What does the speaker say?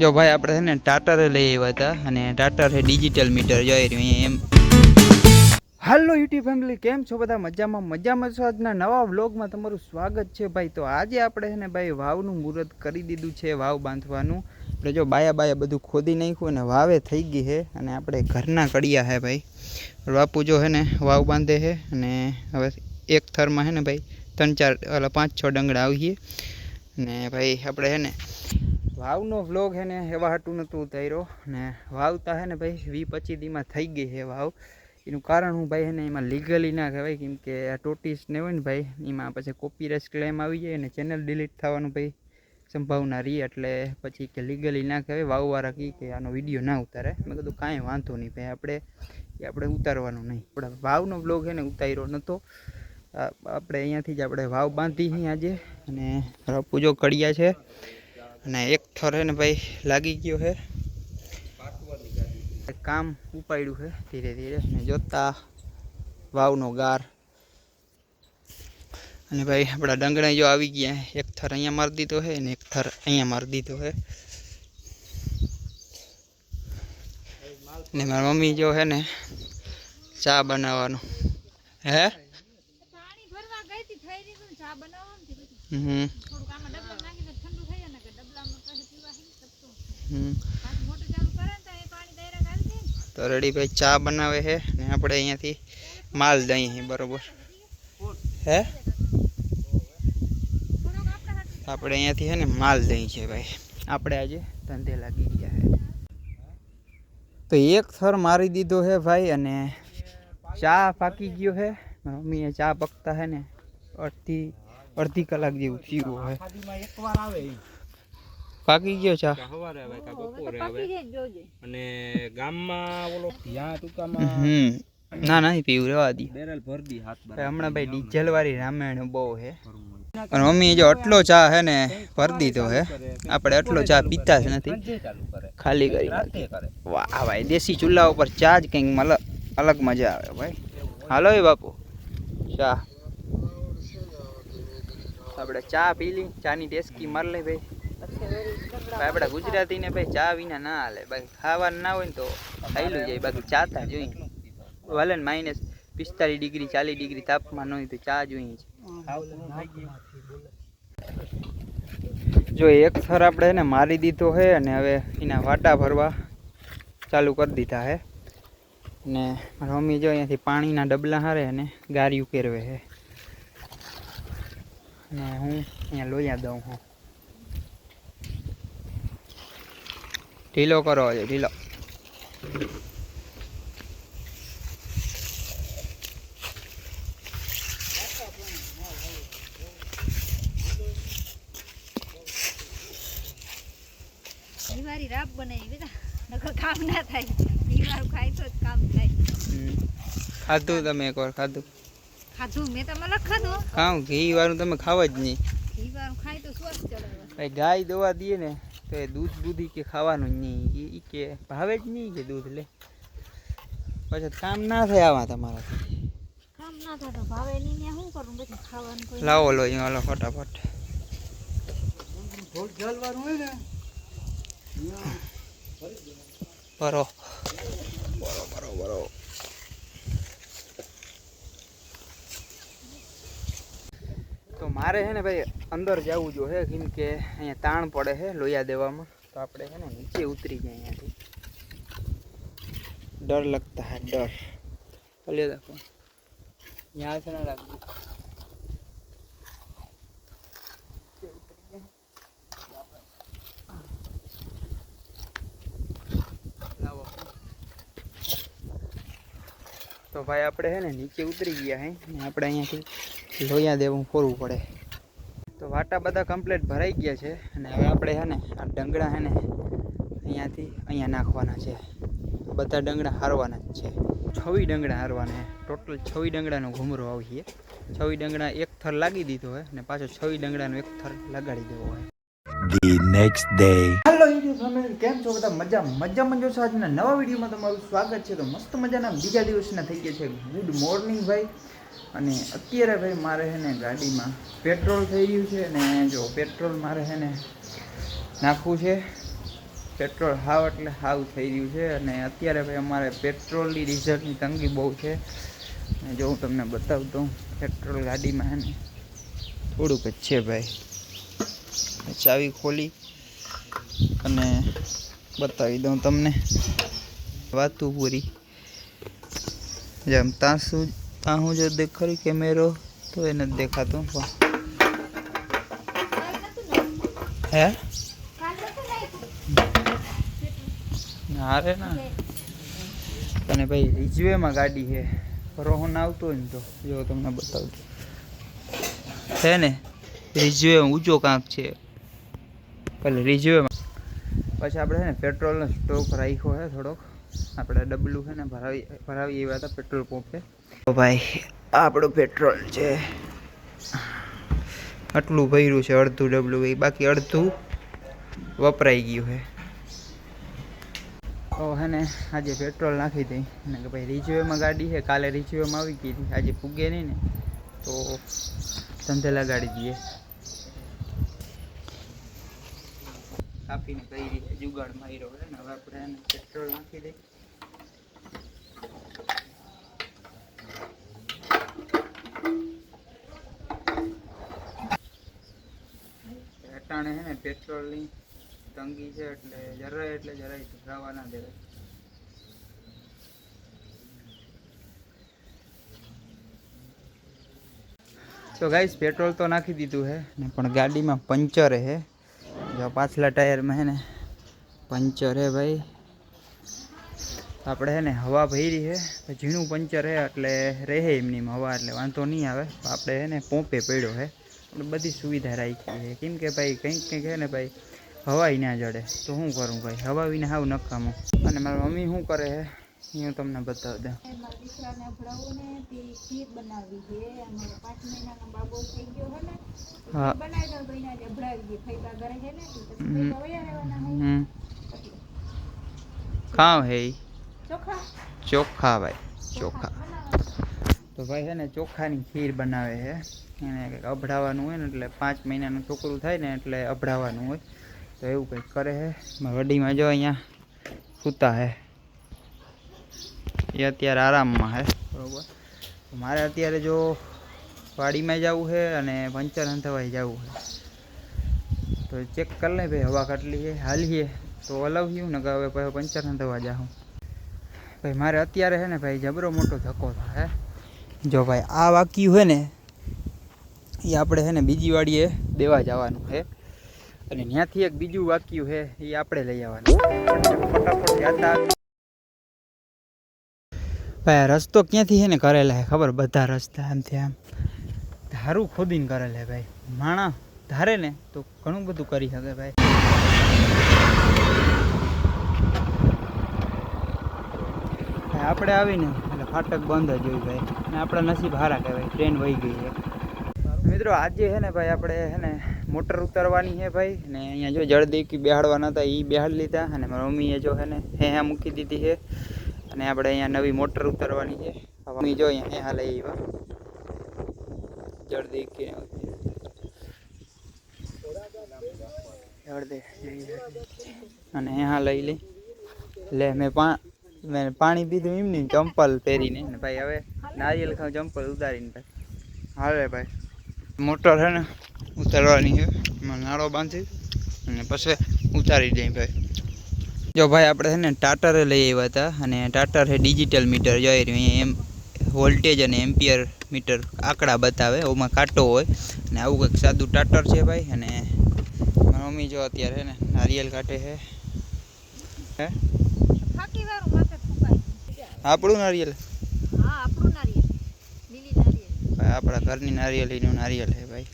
જો ભાઈ આપણે છે ને ટાટરે લઈ આવ્યા હતા અને ટાટર છે ડિજિટલ મીટર જોઈ રહ્યું એમ. હાલો યુટ્યુબ ફેમિલી, કેમ છો બધા? મજામાં છો? આજના નવા વ્લોગમાં તમારું સ્વાગત છે ભાઈ. તો આજે આપણે છે ને ભાઈ વાવનું મુહૂર્ત કરી દીધું છે, વાવ બાંધવાનું. આપણે જો બાયા બધું ખોદી નાખ્યું અને વાવે થઈ ગઈ છે અને આપણે ઘરના કડિયા છે ભાઈ. બાપુ જો છે ને વાવ બાંધે છે અને હવે એક થરમાં છે ને ભાઈ 5-6 ડંગડા આવીએ ને ભાઈ આપણે છે ને વાવનો વ્લોગ છે ને એવા હાટું નહોતું ઉતાર્યો ને વાવતા છે ને ભાઈ 20-25 દીમાં થઈ ગઈ છે વાવ. એનું કારણ હું ભાઈ છે ને એમાં લીગલી ના કહેવાય, કેમ કે આ ટોટીસ ને હોય ને ભાઈ એમાં પછી કોપીરાઇટ ક્લેમ આવી જાય અને ચેનલ ડિલીટ થવાનું ભાઈ સંભાવના રહી, એટલે પછી કે લીગલી ના કહેવાય. વાવવાળા કહે કે આનો વિડીયો ના ઉતારે. મેં કીધું કાંઈ વાંધો નહીં ભાઈ, આપણે ઉતારવાનું નહીં. આપણે વાવનો વ્લોગ છે ને ઉતાર્યો નહોતો. આપણે અહીંયાથી જ આપણે વાવ બાંધી છીએ આજે અને પૂજો કડિયા છે અને એક થર છે ને ભાઈ લાગી ગયો છે, કામ ઉપાડ્યું છે ધીરે ધીરે ને જોતા વાવનો ગાર. અને ભાઈ આપણા ડંગણા જો આવી ગયા, એક થર અહીંયા મારી દીધો છે ને એક થર અહીંયા મારી દીધો છે. ને મારી મમ્મી જો છે ને ચા બનાવવાનું હે તો રેડી ભાઈ ચા બનાવે છે ને આપણે અહીંયાથી માલ દઈએ છીએ બરોબર હે. આપણે અહીંયાથી છે ને માલ દઈએ છીએ ભાઈ. આપણે આજે ધંધે લાગી ગયા છે. તો એક થર મારી દીધો છે ભાઈ અને ચા પાકી ગયો છે. મમ્મીએ ચા પકતા છે ને અડધી કલાક જેવું થયું છે. પાકી ગયો ચા સવારે આવે કા બપોરે આવે અને ગામમાં ઓલો ત્યાં ટુકામાં ના નહીં પીવું, રેવા દી બેરલ ભર દી હાથ પર. હમણાં ભાઈ ડીઝલ વાળી રામાયણ બહુ છે અને મમ્મી જો આટલો ચા છે ને ભર દીધો છે. આપણે આટલો ચા પીતા જ નથી, ખાલી કરી નાખીએ. વાહ ભાઈ, દેશી ચૂલા ઉપર ચા જ કંઈક અલગ મજા આવે ભાઈ. હાલો એ બાપુ ચા. આપણે ચા પી લી, ચાની ટેસ્કી માર લે ભાઈ. આપડા ગુજરાતી ને ભાઈ ચા વિના ના હાલે ભાઈ. ખાવાનું ના હોય ને તો ખાઈલું જાય, બાકી ચાતા જોઈએ. ભલે ને -45 ડિગ્રી 40 ડિગ્રી તાપમાન હોય તો ચા જોઈએ છે. જો એક થર આપણે ને મારી દીધો છે અને હવે એના વાટા ભરવા ચાલુ કરી દીધા છે ને મારી મમ્મી જો અહીંયાથી પાણીના ડબલા હારે અને ગારિયું કેરવે છે ને હું અહીંયા લોયા દઉં હું. ઢીલો કરો છે, ઢીલો. દીવારી રાબ બનાવી બેટા, નકર કામ ના થાય. દીવારું ખાય તો જ કામ થાય. ખાધું તમે એકવાર? ખાધું મેં તો મલક ખાધું. ખાવ ઘી વાળું તમે ખાવ જ નહીં. દીવારું ખાય તો સ્વસ્થ ચડાવે ભાઈ. ગાય દોવા દઈએ ને તો એ દૂધ કે ખાવાનું જ નહીં, એ કે ભાવે જ નહીં કે દૂધ લે. પછી કામ ના થાય આવા તમારાથી. કામ ના થાય તો ભાવે નહીં ને શું કરું? બધું ખાવાનું કોઈ લાવો લો અહીંયા હાલો ફટાફટ. ભરો બરો. તો મારે છે ને ભાઈ અંદર જવું જો હે, કેમ કે અહીંયા તાણ પડે છે લોયા દેવામાં. તો આપણે છે ને નીચે ઉતરી જાય અહીંયાથી. ડર લગતા હે, ડર. ચलिए देखो यहाँ से ना लग. તો ભાઈ આપણે છે ને નીચે ઉતરી ગયા હે ને આપણે અહીંયાથી લોયા દેવું ફોરવું પડે. તો વાટા બધા કમ્પ્લીટ ભરાઈ ગયા છે અને હવે આપણે છે ને આ ડંગડા છે ને અહીંયાથી અહીંયા નાખવાના છે. બધા ડંગડા હારવાના જ છે. 26 ડંગડા હારવાના. ટોટલ 26 ડંગડાનો ઘૂમરો આવીએ. 26 ડંગડા એક થર લાગી દીધો હોય ને પાછો 26 ડંગડાનો એક થર લગાડી દેવો હોય. The next day. Hello YouTube family, કેમ છો બધા? મજામાં જો છો? આજના નવા વિડીયોમાં તમારું સ્વાગત છે. તો મસ્ત મજાના બીજા દિવસના થઈ ગયા છે ગુડ મોર્નિંગ ભાઈ. અને અત્યારે ભાઈ મારે છે ને ગાડીમાં પેટ્રોલ થઈ રહ્યું છે ને જો પેટ્રોલ મારે છે ને નાખવું છે. પેટ્રોલ હાવ એટલે હાવ થઈ રહ્યું છે અને અત્યારે ભાઈ અમારે પેટ્રોલની ડીઝલની તંગી બહુ છે. અને જો હું તમને બતાવું તો પેટ્રોલ ગાડીમાં હે ને થોડુંક જ છે ભાઈ. ચાવી ખોલી અને બતાવી દઉં તમને વાતું પૂરી. જેમ ત્યાં હું જો દેખાડી કેમેરો તો એ નથી દેખાતું હે અરે ના. અને ભાઈ રિઝવેમાં ગાડી છે રોહન આવતો હોય ને તો જો તમને બતાવું છે ને રિઝવે ઊંચો કાંક છે એટલે રિઝવેમાં. પછી આપણે છે ને પેટ્રોલનો સ્ટોક રાખ્યો છે થોડોક. આપણે ડબલું છે ને ભરાવી આવ્યા હતા પેટ્રોલ પંપે. તો ભાઈ આપણું પેટ્રોલ છે આટલું ભર્યું છે અડધું ડબલું, બાકી અડધું વપરાઈ ગયું છે. તો હે ને આજે પેટ્રોલ નાખી દઈ અને કે ભાઈ રિઝવેમાં ગાડી છે, કાલે રિઝવેમાં આવી ગઈ હતી, આજે પૂગે નહીં ને તો ધંધે લગાડી દઈએ. કાપીને કઈ રીતે જુગાડ માર્યો છે ને હવે આપણે એને પેટ્રોલ નાખી દઈ. અટાણે છે ને પેટ્રોલની તંગી છે એટલે જરાય ભરાવા ના દેવાય. તો ગાઈસ પેટ્રોલ તો નાખી દીધું છે ને પણ ગાડીમાં પંચર છે. જો પાછલા ટાયરમાં છે ને પંચર છે ભાઈ. આપણે છે ને હવા ભરી છે, ઝીણું પંચર છે એટલે રહે એમની હવા એટલે વાંધો નહીં આવે. આપણે છે ને પોંપે પડ્યો છે, આપણે બધી સુવિધા રાખી છે કેમ કે ભાઈ કંઈક છે ને ભાઈ હવાઈ ના જડે તો શું કરું ભાઈ, હવા વિના હાવ નકામું. અને મારી મમ્મી શું કરે છે એ હું તમને બતાવી દઉં. દીકરાને ભણાવું ને તે ખીર બનાવી છે. અમારો 5 મહિનાનો બાબો થઈ ગયો છે ને હા બનાવી દઉં તો એના જે ભણાવી દે ફૈબા ઘરે છે ને પછી ફૈબા વયા રહેવાના હોય. ખાવ હે ચોખા ચોખા ભાઈ ચોખા. બનાવવાના. તો ભાઈ છે ને ચોખાની ખીર બનાવે છે. એને કંઈક અભડાવવાનું હોય ને એટલે 5 મહિનાનું છોકરું થાય ને એટલે અભડાવવાનું હોય તો એવું કંઈક કરે છે. વડીમાં જો અહીંયા સૂતા છે એ અત્યારે આરામમાં છે બરાબર. મારે અત્યારે જો વાડીમાં જવું છે અને પંચર અંધવાઈ જવું છે તો ચેક કરી લે ભાઈ હવા કેટલી છે હાલીએ તો હલાવ્યું ને કે હવે પછી પંચર અંધવા જાઉં. ભાઈ મારે અત્યારે છે ને ભાઈ જબરો મોટો ધક્કો થાય. જો ભાઈ આ વાક્યું છે ને એ આપણે છે ને બીજી વાડીએ દેવા જવાનું છે અને ત્યાંથી એક બીજું વાક્યું છે એ આપણે લઈ આવવાનું. ફટાફટ યાદ ભાઈ રસ્તો ક્યાંથી છે ને કરેલા છે ખબર? બધા રસ્તા આમથી આમ ધારું ખોદીને કરેલા ભાઈ. માણસ ધારે ને તો ઘણું બધું કરી શકે ભાઈ. આપણે આવીને એટલે ફાટક બંધ જ હોય ભાઈ અને આપણા નસીબ હારા કહેવાય ટ્રેન વહી ગઈ છે. મિત્રો આજે છે ને ભાઈ આપણે છે ને મોટર ઉતારવાની છે ભાઈ ને અહીંયા જો જળદેવકી બેહાડવાના હતા એ બેહાડી લીધા અને મારી મમ્મીએ જો છે ને હે મૂકી દીધી છે અને આપણે અહીંયા નવી મોટર ઉતારવાની છે. મમ્મી જો અહીંયા હે લઈ આવ્યા જળદેવકી અને હા લઈ લઈ લે. મેં પાણી પીધું એમની ચંપલ પહેરીને ને ભાઈ હવે નારિયેલ ખાવ ચંપલ ઉતારીને હાલે ભાઈ. મોટર છે ને ઉતારવાની છે, એમાં નાળો બાંધી અને પછી ઉતારી દઈએ ભાઈ. જો ભાઈ આપણે છે ને ટાટરે લઈ આવ્યા હતા અને ટાટર છે ડિજિટલ મીટર જોઈ રહ્યું અહીંયા એમ વોલ્ટેજ અને એમ્પિયર મીટર આંકડા બતાવે, ઓમાં કાંટો હોય અને આવું કંઈક સાદું ટાટર છે ભાઈ. અને મારી મમ્મી જો અત્યારે છે ને નારિયેલ કાઢે છે. હે ફાકીવાળું માથે ફૂંકાય. આપણું નારિયેલ? હા આપણું નારિયેળ, લીલી નારિયેળ. ભાઈ આપણા ઘરની નારિયેલીનું નારિયેલ છે ભાઈ.